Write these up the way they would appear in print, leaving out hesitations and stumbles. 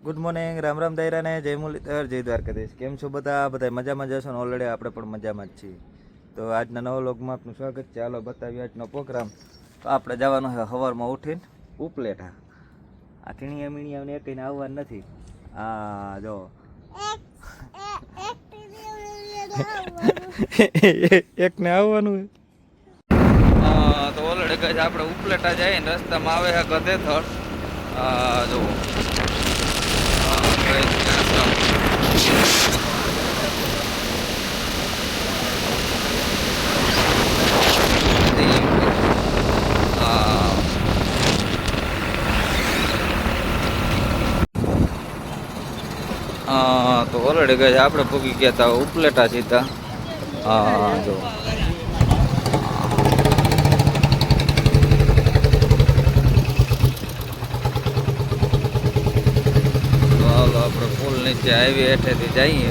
Good morning, Ram Ram દાયરા ને જય મુરલીધર, જય દ્વારકાધીશ. કેમ છો બધા મજામાં જશો ને? ઓલરેડી આપણે પણ મજામાં જ છીએ. તો આજના નવા વ્લોગમાં આપનું સ્વાગત છે. ચાલો બતાવીએ આજનો પ્રોગ્રામ. તો આપણે જવાનું છે સવારમાં ઉઠીને ઉપલેટા. આ ટીણીયા મીણિયાને કહીને આવવાનું નથી. આ જો એકને આવવાનું. તો ઓલરેડી કહે આપણે ઉપલેટા જઈએ ને રસ્તામાં આવે છે ગધેથળ. જો તો ઓલરેડી ગઈ આપણે પૂગી ગયા હતા ઉપલેટા સીધા. જો આપણે પુલ નીચે હાઈવે હેઠેથી જઈએ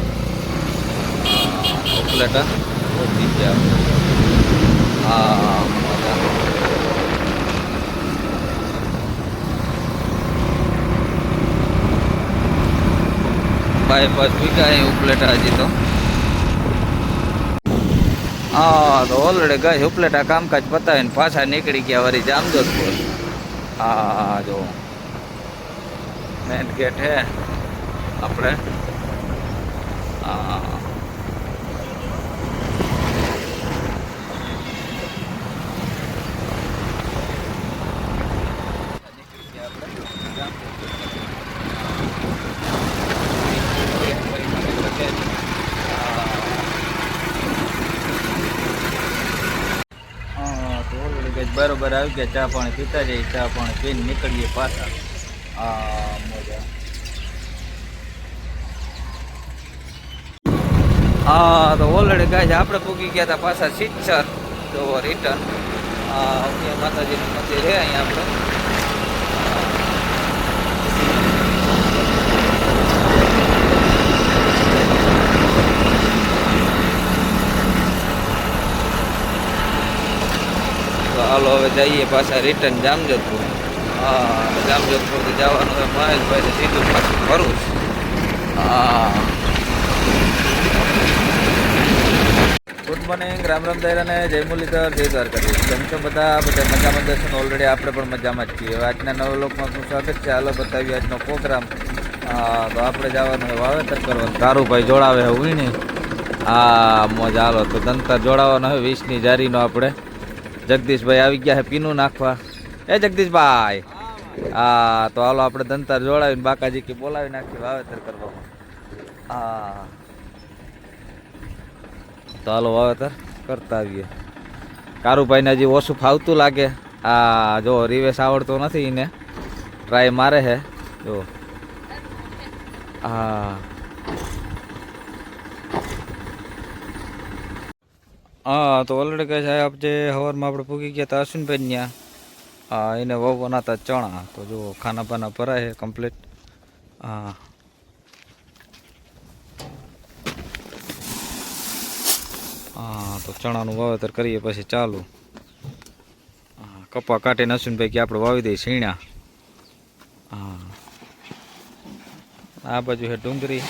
ઉપલેટા પહોંચી ગયા. બાયપાસ પીકા અહીં ઉપલેટા હજી તો ઓલરેડી ગઈ ઉપલેટા કામકાજ પતાવીને પાછા નીકળી ગયા વળી જામજોધપુર. જો મેન ગેટ હે આપણે. બરોબર આવી ગયા. ચા પાણી પીતા જઈએ, ચા પાણી પીને નીકળીએ પાછા. મજા. તો ઓલરેડી ગાય આપણે પૂગી ગયા હતા પાછા સિચ્છર. તો રિટર્ન અહીંયા માતાજીનું મંદિર છે અહીંયા આપણે. હાલો હવે જઈએ પાછા રિટર્ન જામજોધપુર. જામજોધપુરથી જવાનું હોય મહેશભાઈ સીધું પાછું ભરૂચ. ગુડ મોર્નિંગ, રામ રામ દાયરા ને જય મુરલીધર, જય દ્વારકાધીશ. કેમ છો બધા મજામાં જશો ને? ઓલરેડી આપણે પણ મજામાં જ છીએ. હવે આજના નવા લોકમાં આપનું સ્વાગત છે. હાલો બતાવીએ આજનો પ્રોગ્રામ. તો આપણે જવાનું હોય વાવેતર કરવાનું. કારુભાઈ જોડાવે હોય ઉઈની. મોજ. હાલો તો દંતર જોડાવાનો હોય 20ની જારીનો. આપણે જગદીશભાઈ આવી ગયા છે પીનું નાખવા. એ જગદીશભાઈ, તો હાલો આપણે દંતાર જોડાવીને બાકાજી કે બોલાવી નાખીએ વાવેતર કરવામાં. તો હાલો વાવેતર કરતા આવીએ. કારુભાઈને હજી ઓછું ફાવતું લાગે. જો રિવેશ આવડતો નથી એને, ટ્રાય મારે છે જો. તો ઓલરેડી કહે છે આપણે સવારમાં આપણે પૂગી ગયા હતા અશ્વિનભાઈ ત્યાં. એને વાવવાના હતા ચણા. તો જો ખાના પાના ભરાય છે કમ્પ્લીટ. તો ચણાનું વાવેતર કરીએ પછી ચાલુ. કપા કાઢીને અશ્વિનભાઈ કે આપણે વાવી દઈએ સીણા. આ બાજુ છે ડુંગળી.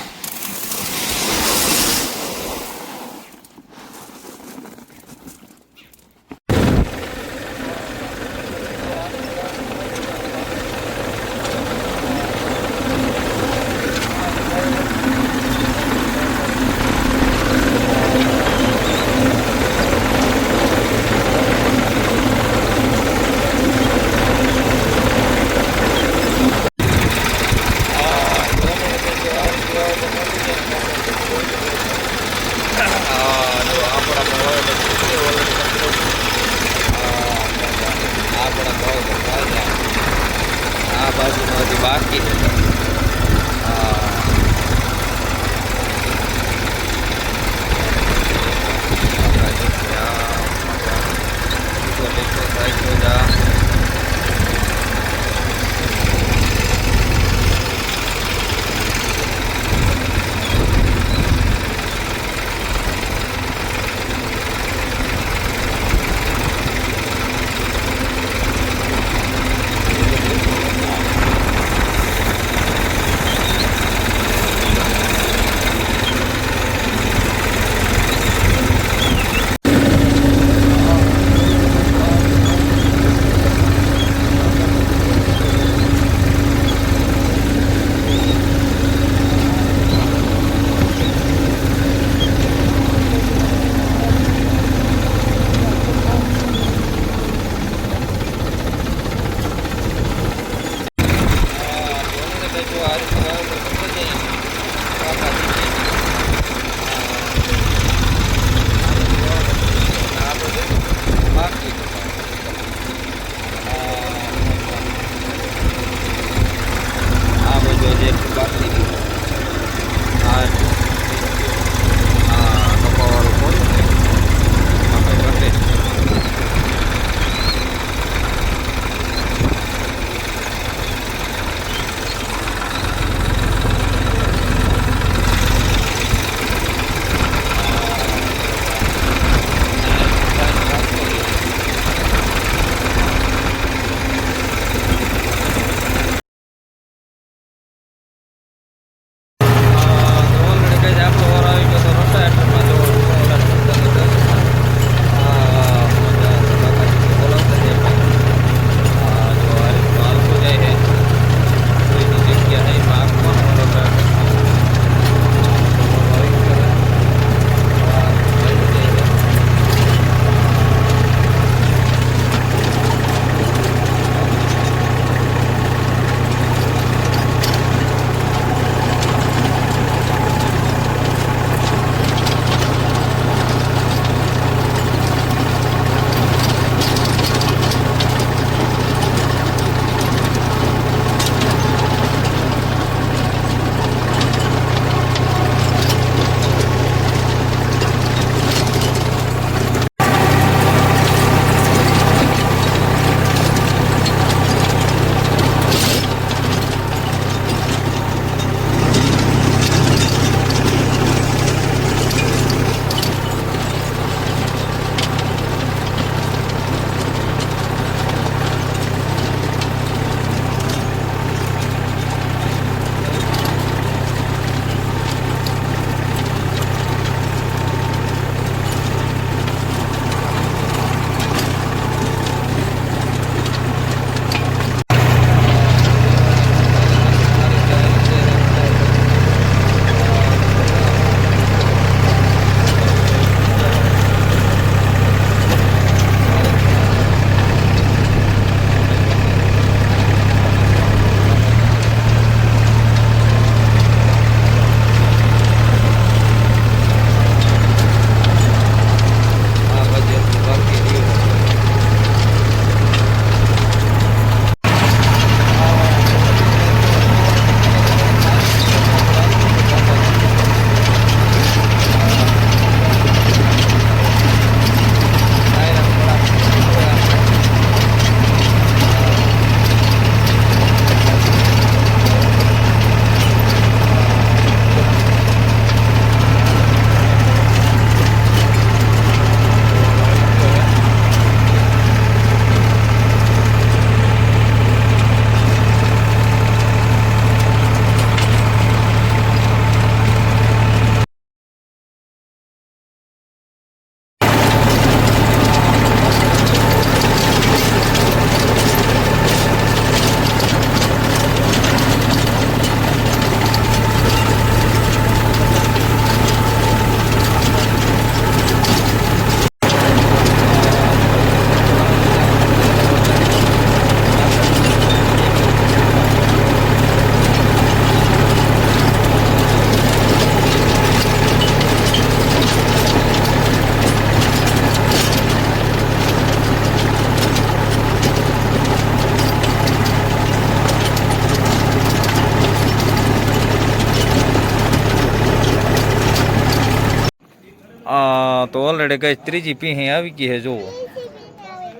તો ઓલરેડી ગઈ ત્રીજી પીહી આવી ગઈ હે જોવો.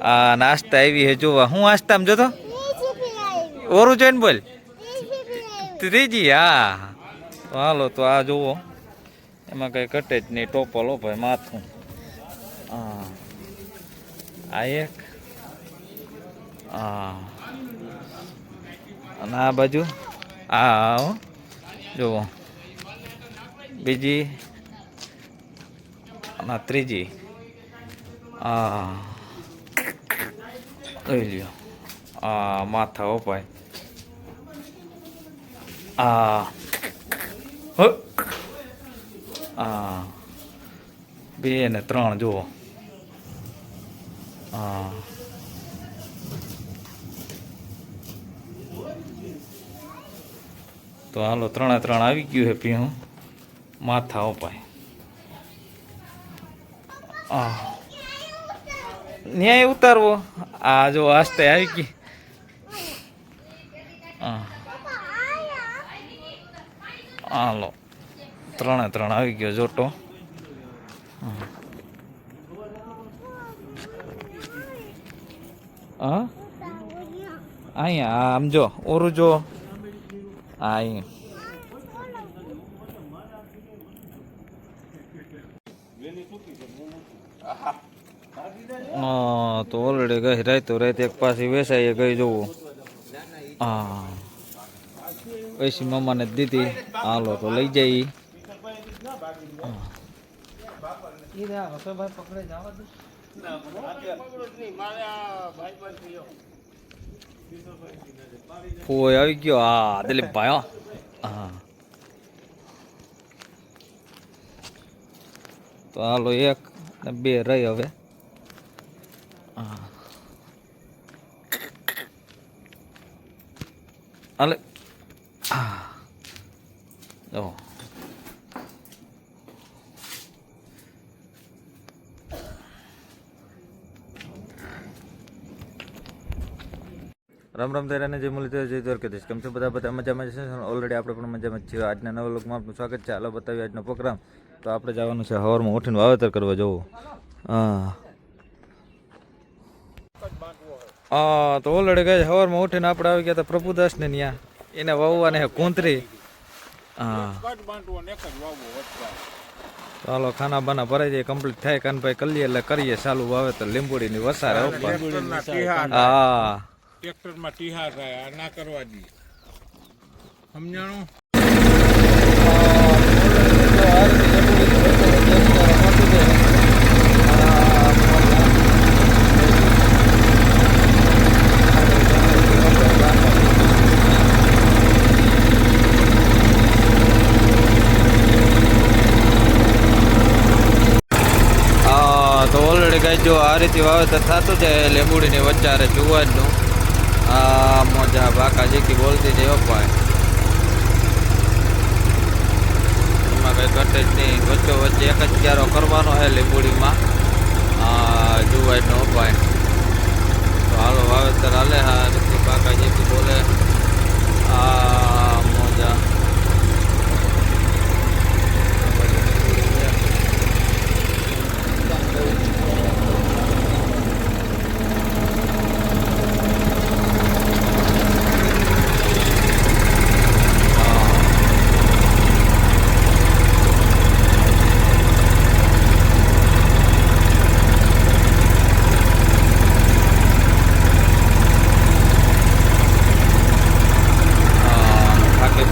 આ નાસ્તા આવી હે જોવા. હું નાસ્તામાં જોતો ઓરું જોઈને બોલ. ત્રીજી હા. તો હાલો તો આ જુઓ એમાં કંઈ કટે જ નહીં. ટોપલ હો ભાઈ માથું. હા આ એક હા અને આ બાજુ આ જુઓ બીજી અને ત્રીજી. હા લઈ લ્યો. આ માથા હો ભાઈ. આ હા 2 ને 3 જુઓ. હા તો હાલો 3 આવી ગયું હે પીહું. માથા ઉપાય ન્યાય ઉતારવો. આ જો આસ્તે આવી ગઈ. હાલો 3 આવી ગયો જોટો. હા અહીંયા આમ જો ઓરું જો. અહીં તો ઓલરેડી ગઈ રાતો રાત એક પાછી વેસાઈ ગઈ જોવું. હા પૈસી મમ્માને દીધી. હાલો તો લઈ જઈ. ફોય આવી ગયો. હા દિલીપભાઈ. હા તો હાલો 1 ને 2 રહી હવે. હા હાલે જો રામ રામ તેરાને જે મૂલ્ય જય દ્વારકાધીશ. કેમ છો બધા મજામાં છે? ઓલરેડી આપણે પણ મજામાં જ છીએ. આજના નવા લોકમાં આપનું સ્વાગત છે. હાલો બતાવીએ આજનો પ્રોગ્રામ. તો આપણે જવાનું છે સવારમાં ઉઠીને વાવેતર કરવા જવું. હા તો ઓલરેડી ગઈ સવારમાં ઉઠીને આપણે આવી ગયા હતા પ્રભુદાસ ને ત્યાં. એને વાવવાને હે કુંતરી. હા તો હાલો ખાના બાના ભરાઈ જાય કમ્પ્લીટ થાય કાનભાઈ કરીએ એટલે કરીએ ચાલુ વાવેતર લીંબુડીની વસારે. હા ટ્રેક્ટરમાં ટીહા થાય ના કરવા દઈએ. સમજાણું? તો ઓલરેડી ગાય જો આ રીતે વાવેતર થતું જાય લીંબુડીની વચ્ચારે જુવારનું. આ મોજા બાકા જેકી બોલતી જાય ભાઈ. એમાં કઈ ઘટે જ નહીં. વચ્ચો વચ્ચે એક જ ક્યારો કરવાનો છે લીંબુડીમાં જુવારનો ઉપાય. તો હાલો વાવેતર હાલે. હા રીતે બાકા જેકી બોલે. આ મોજા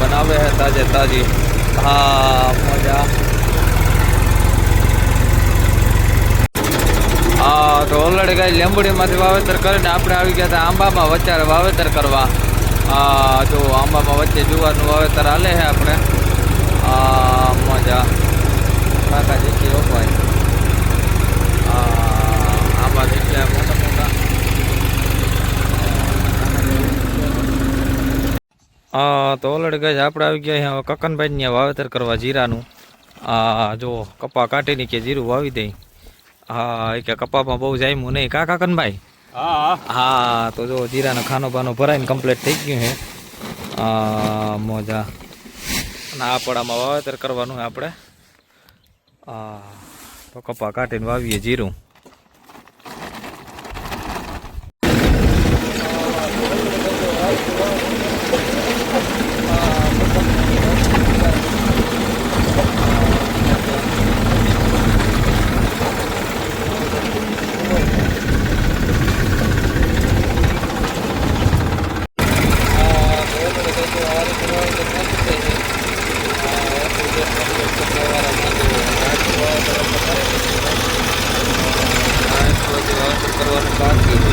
બનાવે હે તાજે તાજી. હા મજા. હા તો ઓલરેડી ગાય લીંબડીમાંથી વાવેતર કરીને આપણે આવી ગયા હતા આંબામાં વચ્ચારે વાવેતર કરવા. જો આંબામાં વચ્ચે જુવારનું વાવેતર હાલે છે આપણે. મજા કાકા જેટલી રોપાય. આંબા જેટલા મોટા મોટા. તો ઓલરેડી ગઈ આપણે આવી ગયા અહીંયા કકનભાઈ ત્યાં વાવેતર કરવા જીરાનું. જો કપા કાઢીને કે જીરું વાવી દઈ. હા એ કે કપામાં બહુ જામ્યું નહીં કા કકનભાઈ? હા તો જો જીરાનો ખાનો બાનો ભરાઈને કમ્પ્લીટ થઈ ગયું છે. મોજા અને આ પડામાં વાવેતર કરવાનું છે આપણે. તો કપા કાઢીને વાવીએ જીરું. કરવાનું બાકી છે.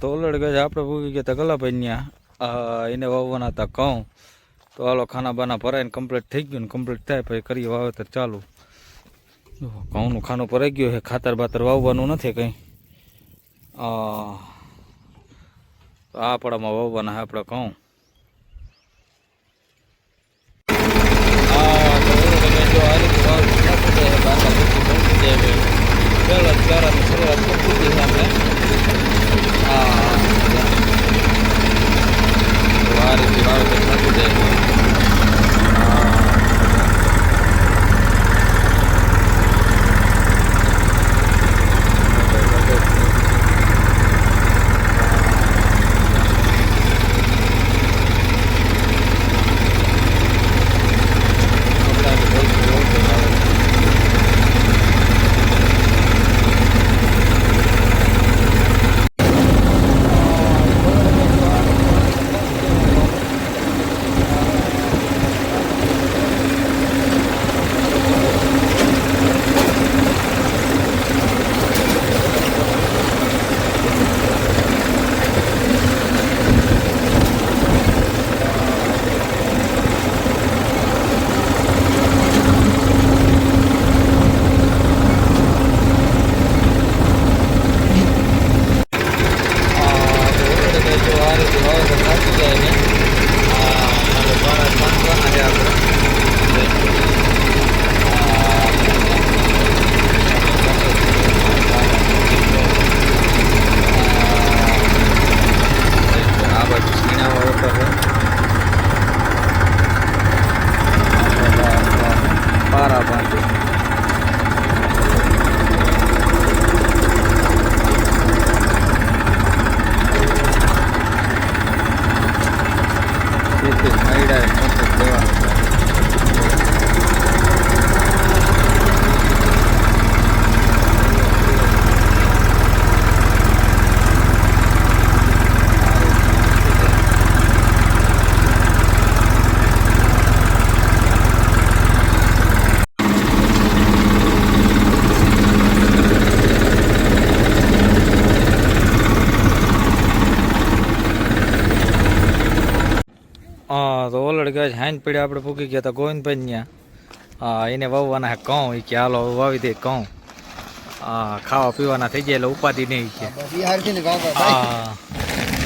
તો ઓલરેડી ગઈ આપણે ભૂગી ગયા હતા ગલાભાઈ ત્યાં એને વાવવાના હતા ઘઉં. તો હાલો ખાના બાના ભરાઈને કમ્પ્લીટ થઈ ગયું ને કમ્પ્લીટ થાય પછી કરીએ વાવેતર ચાલુ. ઘઉંનું ખાનું ભરાઈ ગયું છે, ખાતર બાતર વાવવાનું નથી કંઈ. આ પડામાં વાવવાના છે આપણે ઘઉં. તો ઓલરેડી ગયા હાઈન પીડે આપણે પૂકી ગયા હતા ગોવિંદભાઈ ત્યાં. એને વાવવાના હે ઘઉં. એ કે હાલો વાવી દે ઘઉં. ખાવા પીવાના થઈ જાય એટલે ઉપાધિ નહીં કે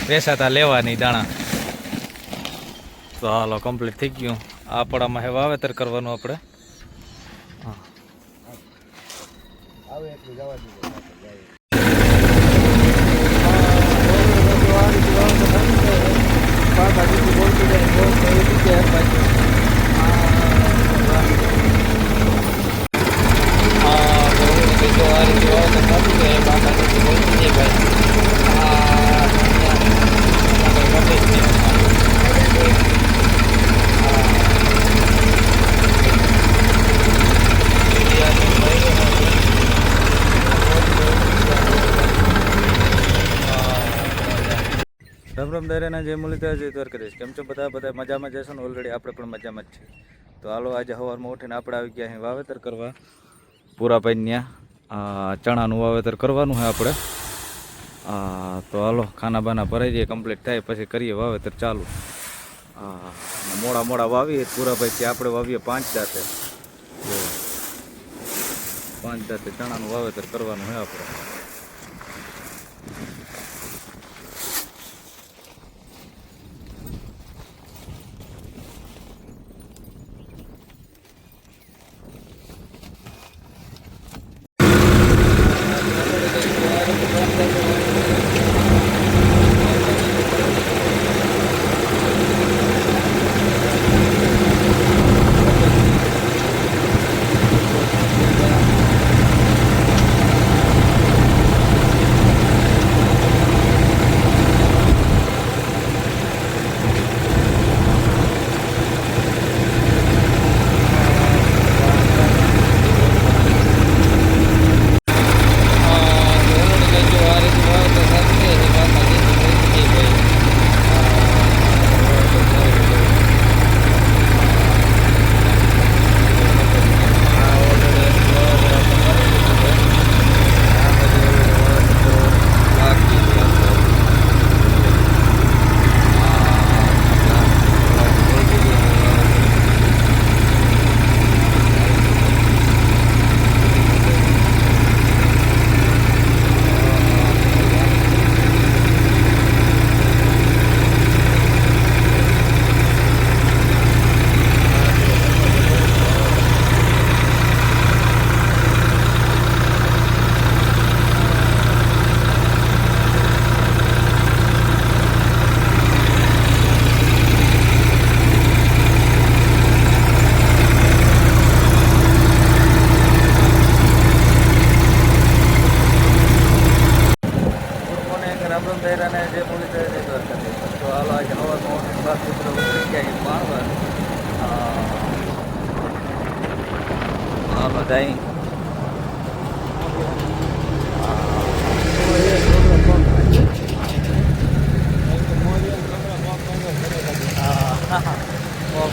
વેસાતા લેવાની દાણા. તો હાલો કમ્પ્લીટ થઈ ગયું. આ પડામાં હે વાવેતર કરવાનું આપણે. રામ રામ દાયરાના જય મુરલીધર જય દ્વારકાધીશ. કેમ છો બધા મજામાં જશો ને? ઓલરેડી આપણે પણ મજામાં જ છીએ. તો હાલો આજે સવારમાં ઉઠીને આપણે આવી ગયા અહીં વાવેતર કરવા પૂરાભાઈ ત્યાં. ચણાનું વાવેતર કરવાનું છે આપણે. તો હાલો ખાના બાના ભરાઈ જઈએ, કમ્પ્લીટ થાય પછી કરીએ વાવેતર ચાલુ. મોડા વાવીએ પૂરાભાઈ ત્યાં આપણે વાવીએ 5 દાંતે. 5 દાંતે ચણાનું વાવેતર કરવાનું છે આપણે. બસ મિત્રો ઉતરી ગયા છે પાણવર. હાલો જાય.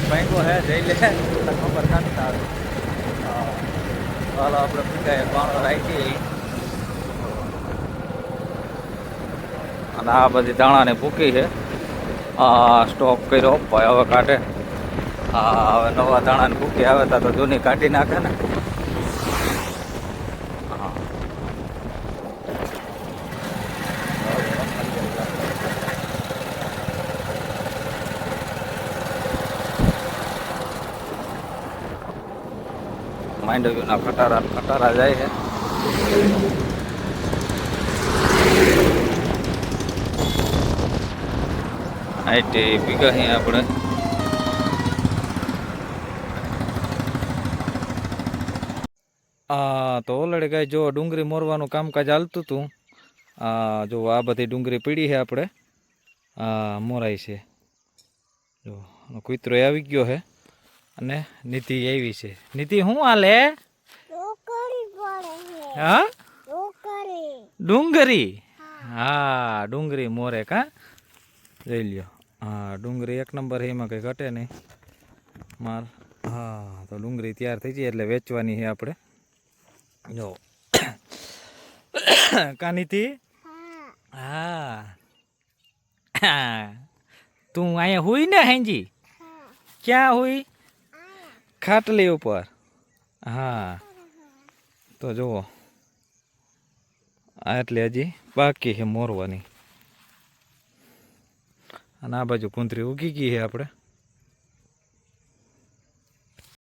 બેંકો હે જઈ લે ખબર નથી તારું. હાલો આપણે પૂછાય પાણવર આવી. અને આ બધી દાણાની ભૂકી છે. સ્ટોક કર્યો ભાઈ હવે કાઢે. હવે નવા દાણાની ભૂકી આવે તો જૂની કાઢી નાખે ને. માંડવીના ખટારા જાય છે. આઈટી ભીગા અહીં આપણે તો ઓલરેડી કાંઈ જો ડુંગળી મોરવાનું કામકાજ હાલતું હતું. જો આ બધી ડુંગળી પીડી છે આપણે. મોરાઈ છે જો કૂતરો આવી ગયો છે અને નીતિ આવી છે. નીતિ શું હાલે? હા ડુંગળી. હા ડુંગળી મોરે કા જોઈ લ્યો. હા ડુંગળી એક નંબર એમાં કંઈ ઘટે નહીં માલ. હા તો ડુંગળી તૈયાર થઈ જાય એટલે વેચવાની છે આપણે. જો કાનીથી. હા તું અહીંયા હુઈ ને હેંજી? ક્યાં હુઈ? ખાટલી ઉપર. હા તો જુઓ એટલે હજી બાકી છે મોરવાની. અને આ બાજુ કુંતરી ઉગી ગઈ છે આપણે.